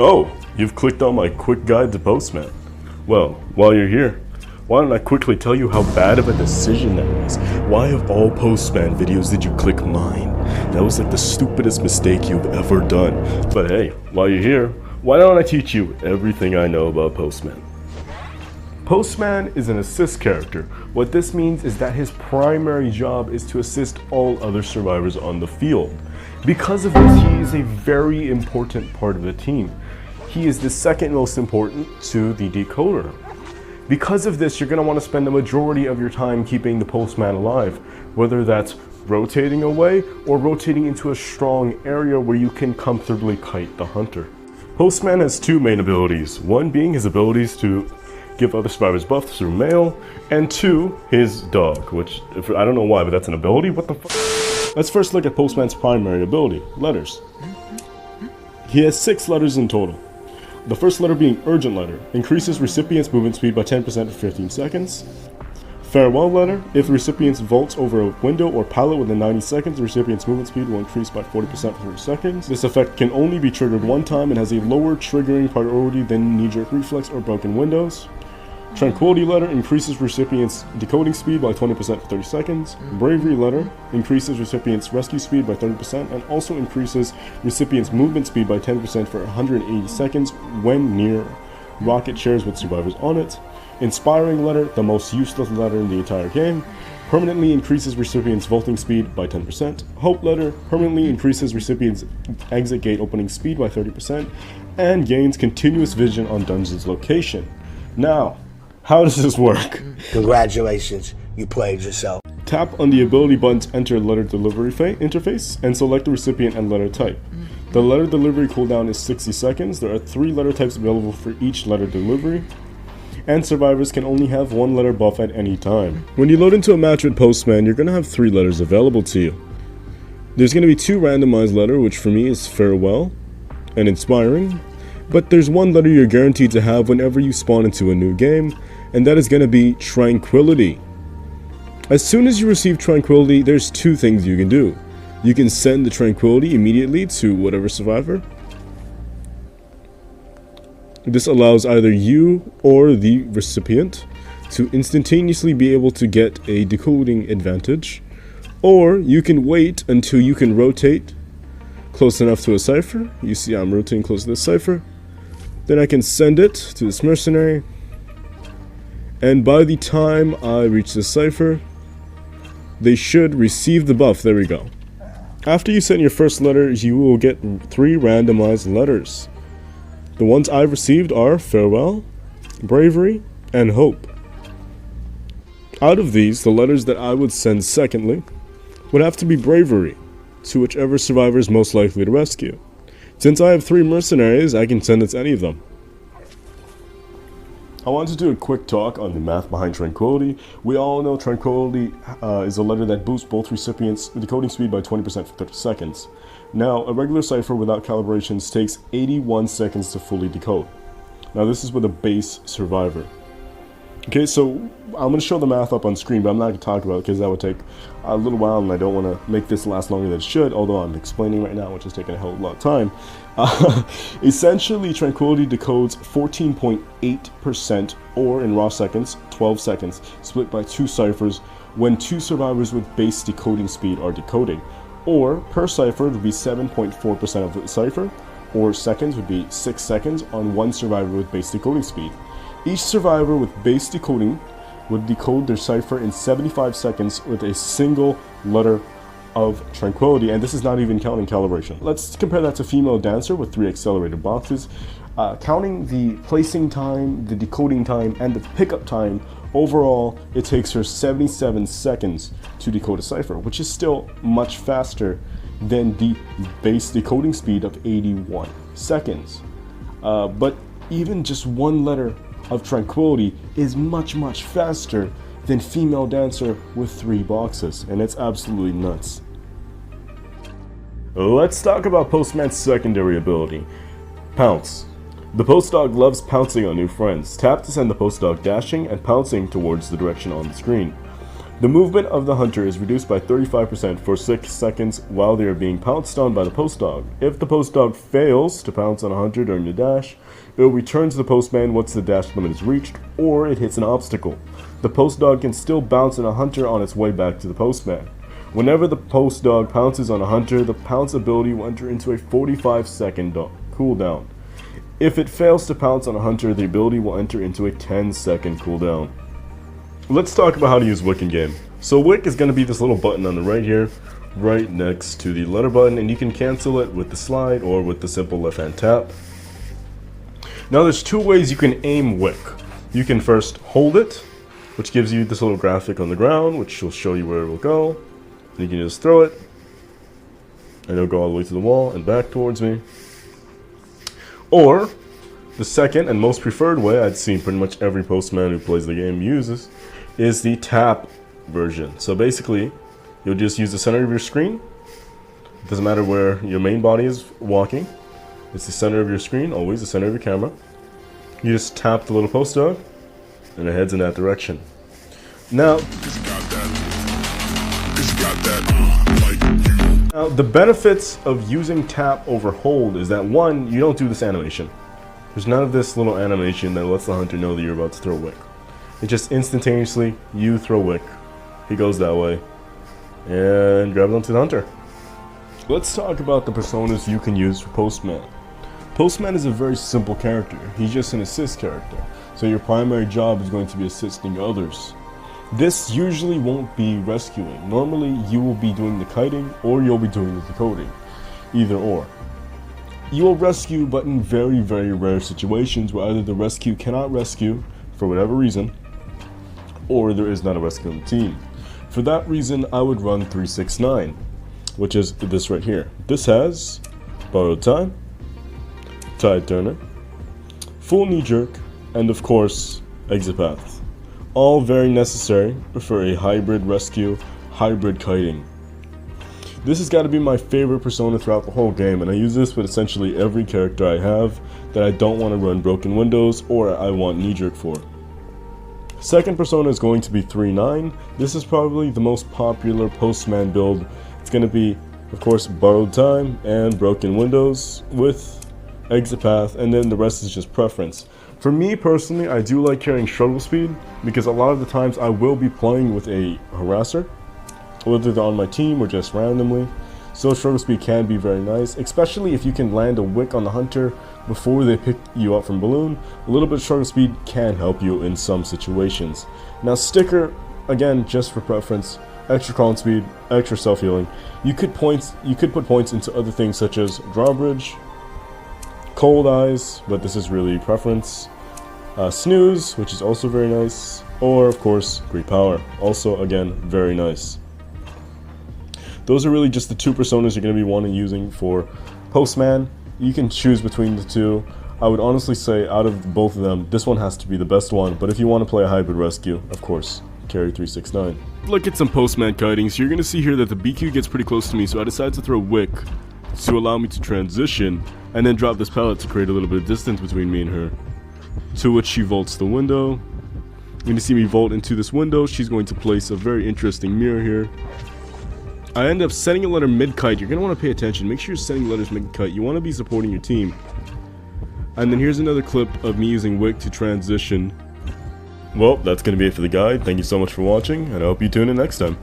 Oh, you've clicked on my quick guide to Postman. Well, while you're here, why don't I quickly tell you how bad of a decision that was? Why of all Postman videos did you click mine? That was like the stupidest mistake you've ever done. But hey, while you're here, why don't I teach you everything I know about Postman? Postman is an assist character. What this means is that his primary job is to assist all other survivors on the field. Because of this, he is a very important part of the team. He is the second most important to the decoder. Because of this, you're going to want to spend the majority of your time keeping the Postman alive, whether that's rotating away or rotating into a strong area where you can comfortably kite the hunter. Postman has two main abilities, one being his abilities to give other survivors buffs through mail, and two, his dog, which, I don't know why, but that's an ability? What the fuck? Let's first look at Postman's primary ability, letters. He has 6 letters in total. The first letter being Urgent Letter, increases recipient's movement speed by 10% for 15 seconds. Farewell Letter, if the recipient vaults over a window or pallet within 90 seconds, the recipient's movement speed will increase by 40% for 30 seconds. This effect can only be triggered one time and has a lower triggering priority than knee-jerk reflex or broken windows. Tranquility Letter increases recipient's decoding speed by 20% for 30 seconds. Bravery Letter increases recipient's rescue speed by 30% and also increases recipient's movement speed by 10% for 180 seconds when near rocket chairs with survivors on it. Inspiring Letter, the most useless letter in the entire game, permanently increases recipient's vaulting speed by 10%. Hope Letter permanently increases recipient's exit gate opening speed by 30% and gains continuous vision on dungeon's location. Now, how does this work? Congratulations, you played yourself. Tap on the ability button to enter letter delivery interface and select the recipient and letter type. The letter delivery cooldown is 60 seconds. There are 3 letter types available for each letter delivery, and survivors can only have 1 letter buff at any time. When you load into a match with Postman, you're going to have 3 letters available to you. There's going to be 2 randomized letters, which for me is Farewell and Inspiring, but there's 1 letter you're guaranteed to have whenever you spawn into a new game, and that is going to be Tranquility. As soon as you receive Tranquility, there's 2 things you can do. You can send the Tranquility immediately to whatever survivor. This allows either you or the recipient to instantaneously be able to get a decoding advantage, or you can wait until you can rotate close enough to a cipher. You see I'm rotating close to the cipher. Then I can send it to this mercenary, and by the time I reach the cipher, they should receive the buff. There we go. After you send your first letter, you will get 3 randomized letters. The ones I've received are Farewell, Bravery, and Hope. Out of these, the letters that I would send secondly would have to be Bravery, to whichever survivor is most likely to rescue. Since I have 3 mercenaries, I can send it to any of them. I want to do a quick talk on the math behind Tranquility. We all know Tranquility is a letter that boosts both recipients' decoding speed by 20% for 30 seconds. Now, a regular cipher without calibrations takes 81 seconds to fully decode. Now, this is with a base survivor. Okay, so I'm going to show the math up on screen, but I'm not going to talk about it because that would take a little while and I don't want to make this last longer than it should, although I'm explaining right now, which is taking a hell of a lot of time. Essentially, Tranquility decodes 14.8%, or in raw seconds, 12 seconds, split by 2 ciphers when 2 survivors with base decoding speed are decoding. Or, per cipher would be 7.4% of the cipher, or seconds would be 6 seconds on 1 survivor with base decoding speed. Each survivor with base decoding would decode their cipher in 75 seconds with a single letter of Tranquility, and this is not even counting calibration. Let's compare that to Female Dancer with 3 accelerated boxes. Counting the placing time, the decoding time, and the pickup time, overall it takes her 77 seconds to decode a cipher, which is still much faster than the base decoding speed of 81 seconds. But even just 1 letter of Tranquility is much faster than Female Dancer with 3 boxes, and it's absolutely nuts. Let's talk about Postman's secondary ability, Pounce. The post dog loves pouncing on new friends. Tap to send the post dog dashing and pouncing towards the direction on the screen. The movement of the hunter is reduced by 35% for 6 seconds while they are being pounced on by the post dog. If the post dog fails to pounce on a hunter during the dash, it will return to the postman once the dash limit is reached, or it hits an obstacle. The post dog can still bounce on a hunter on its way back to the postman. Whenever the post dog pounces on a hunter, the pounce ability will enter into a 45-second cooldown. If it fails to pounce on a hunter, the ability will enter into a 10-second cooldown. Let's talk about how to use Wick in game. So Wick is going to be this little button on the right here, right next to the letter button, and you can cancel it with the slide or with the simple left-hand tap. Now there's two ways you can aim Wick. You can first hold it, which gives you this little graphic on the ground, which will show you where it will go. And you can just throw it, and it'll go all the way to the wall and back towards me. Or, the second and most preferred way I'd seen pretty much every postman who plays the game uses is the tap version. So basically, you'll just use the center of your screen. It doesn't matter where your main body is walking. It's the center of your screen, always the center of your camera. You just tap the little post dog, and it heads in that direction. Now, the benefits of using tap over hold is that, one, you don't do this animation. There's none of this little animation that lets the hunter know that you're about to throw Wick. It just instantaneously, you throw Wick, he goes that way, and grabs onto the hunter. Let's talk about the personas you can use for Postman. Postman is a very simple character. He's just an assist character. So your primary job is going to be assisting others. This usually won't be rescuing. Normally you will be doing the kiting or you'll be doing the decoding. Either or. You will rescue, but in very, very rare situations where either the rescue cannot rescue for whatever reason, or there is not a rescue on the team. For that reason, I would run 369, which is this right here. This has borrowed time, tide turner, full knee jerk, and of course, exit path. All very necessary for a hybrid rescue, hybrid kiting. This has got to be my favorite persona throughout the whole game, and I use this with essentially every character I have that I don't want to run broken windows or I want knee jerk for. Second persona is going to be 3-9. This is probably the most popular postman build. It's going to be, of course, borrowed time and broken windows with exit path, and then the rest is just preference. For me personally, I do like carrying struggle speed because a lot of the times I will be playing with a harasser, whether they're on my team or just randomly. So struggle speed can be very nice, especially if you can land a Wick on the hunter before they pick you up from balloon. A little bit of struggle speed can help you in some situations. Now sticker, again, just for preference, extra calling speed, extra self-healing. You could put points into other things such as drawbridge, cold eyes, but this is really preference. Snooze, which is also very nice, or of course great power, also again very nice. Those are really just the two personas you're going to be wanting using for Postman. You can choose between the two. I would honestly say out of both of them, this one has to be the best one, but if you want to play a hybrid rescue, of course, carry 369. Look at some Postman kitings. You're going to see here that the BQ gets pretty close to me, so I decided to throw Wick to allow me to transition and then drop this pallet to create a little bit of distance between me and her. To which she vaults the window. You're going to see me vault into this window. She's going to place a very interesting mirror here. I end up setting a letter mid-kite. You're going to want to pay attention. Make sure you're setting letters mid-kite. You want to be supporting your team. And then here's another clip of me using Wick to transition. Well, that's going to be it for the guide. Thank you so much for watching, and I hope you tune in next time.